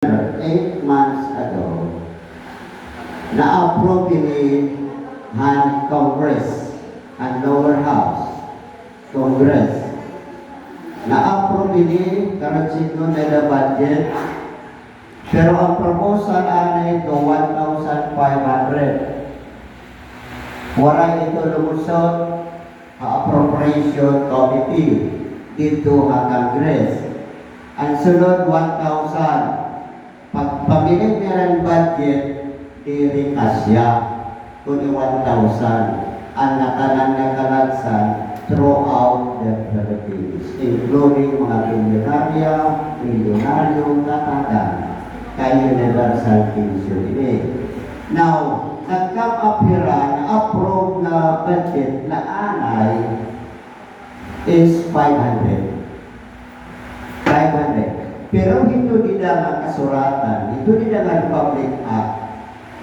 8 months ago, na-approve ni Congress and lower house, Congress. Na-approve ni karatsigno na budget, pero ang proposal ay ito 1,500. Wala ito lumusot appropriation committee dito sa Congress. Ang sunod 1,000. Pag pamilit nilang budget, diri kasya kung 1,000 ang nakalagsan throughout the Philippines, including mga milyonaryo, katagan, kay Universal Pension ini. Now, nag-come up here na approve na budget na anay is 500. Pero ito nila nga kasuratan, ito nila nga Republic Act,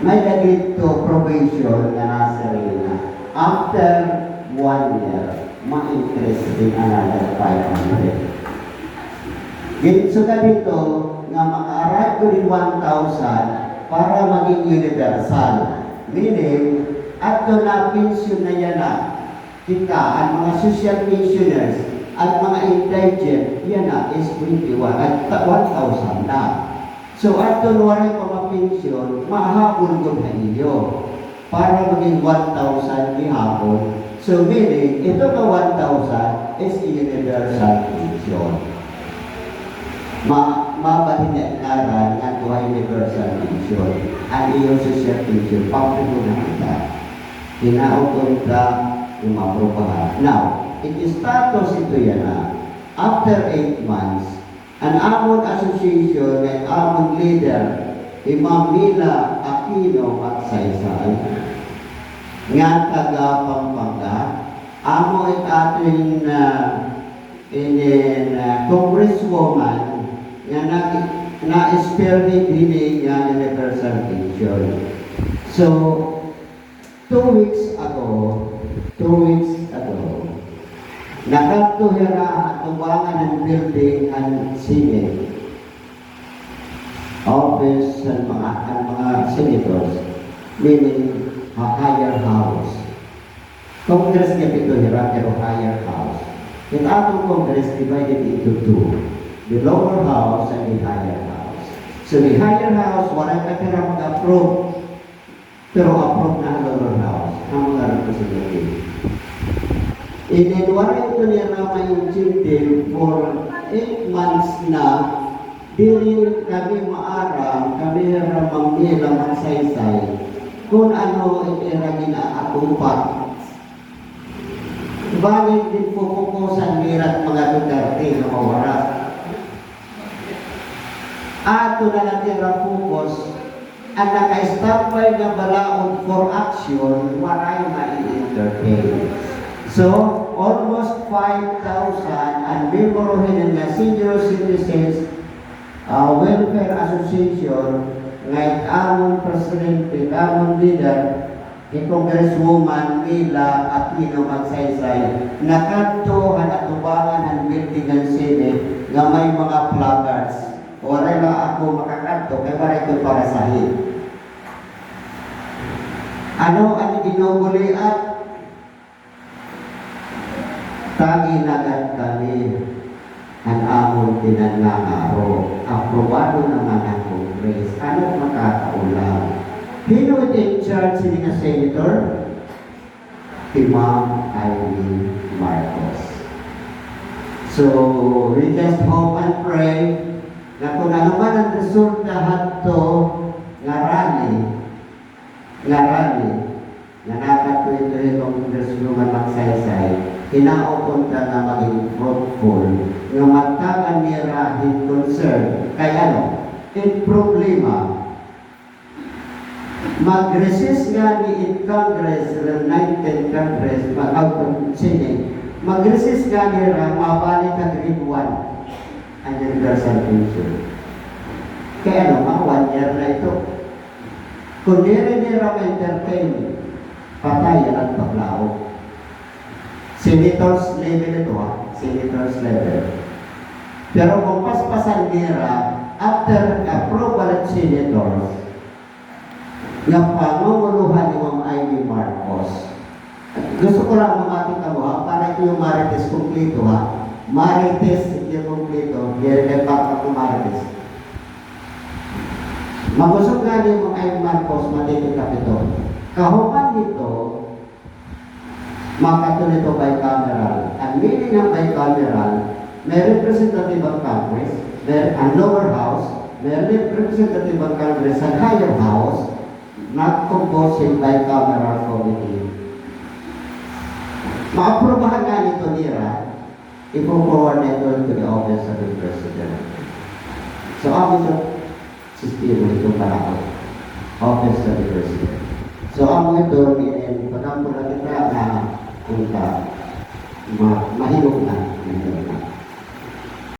may dito provision na nasa rin na after 1 year, ma-increase din another 500. So ka dito, nga maka-arrive ko rin 1,000 para maging universal. Meaning, at doon na pension na yan na, kita, ang mga social pensioners, at mga indigent, yan na, is 21, at 1,000 na. So, at doon waray pa ma-pension, mahabol ko na iyo para maging 1,000 ihapon. So, meaning, ito na 1,000 is universal pension. Mabahin na nga tuwa universal pension. Ang iyong social pension, pang-pension na kita. Hinaukon ka, umapropahan. Now, status ito yan na after 8 months, ang amon association ng amon leader, Imam Mila Aquino Magsaysay, nga taga Pampanga, amo it ating congresswoman nga na-spearhead din nga universal pension. So, 2 weeks ago, nakatuhira at tubangan ng building and Senate office ng mga senators, meaning a higher house. Congress niya pituhira pero higher house. Yung atong Congress divided into 2, the lower house and the higher house. So the higher house, walang katira mag-approve, pero approve na ang lower house, ang mga representative. Ininwari ito niya na may incentive for 8 months na dili kami maaram, kami ramang nila magsaysay kung ano itira ginaatupat. Bakit din po pupusan nirat mga Duterte na mawaras? Ato na natira focus ang naka-standby na balaod for action, waray ma-entertain. So, almost 5,000 ang memorohin ng Senior Citizens Welfare Association ngayon among presidente, among leader, ni Congresswoman Mila Aquino Magsaysay, nakadto ang atubangan ng building ng Senate nga may mga placards. Wala na ako makakadto, kaya wala ito para sahid. Ano ang ginugulian? Tagi nagat kami ang amon tinanangaro. Aprobado naman ang Congress. Ano makakaulang? Sino in charge ni nga Senator? Imam Aileen Marcos. So, we just hope and pray na kung ano man ang resulta hadto nga rally, na nakatuloy itong Congresswoman Magsaysay, hinaupon ka na maging fruitful, nga magtakan nira in concern, kaya ano, in problema, mag-resist nga ni in Congress, the 19th Congress, Senate, mag-resist nga nira, mabalik ka grade 1, ang universal pension. Kaya ano, mga 1 year na ito. Kung nira ma-entertain, patay yan ang paglao. Senators level ito senators level. Pero kung paspasan nila, after approval at senators, nga pangunguluhan ni Ma'am Amy Marcos. Gusto ko lang makakita mo ha, para ito yung Marites kumplito ha. Marites, hindi kumplito, hindi part of Marites. Magusog nga ni Ma'am Amy Marcos, matitikap ito. Kahuman nito, makatun ito bicameral. Ang meaning ng bicameral, may representative of Congress, may ang lower house, may representative of Congress ang higher house, not composed bicameral committee. Maaprobahan nga nito nila, ipo-forward nito to the office of the President. So, office of sistema ito para ako. Office of the President. So, ang ito, pagkampo na kita na punta, mahilog na.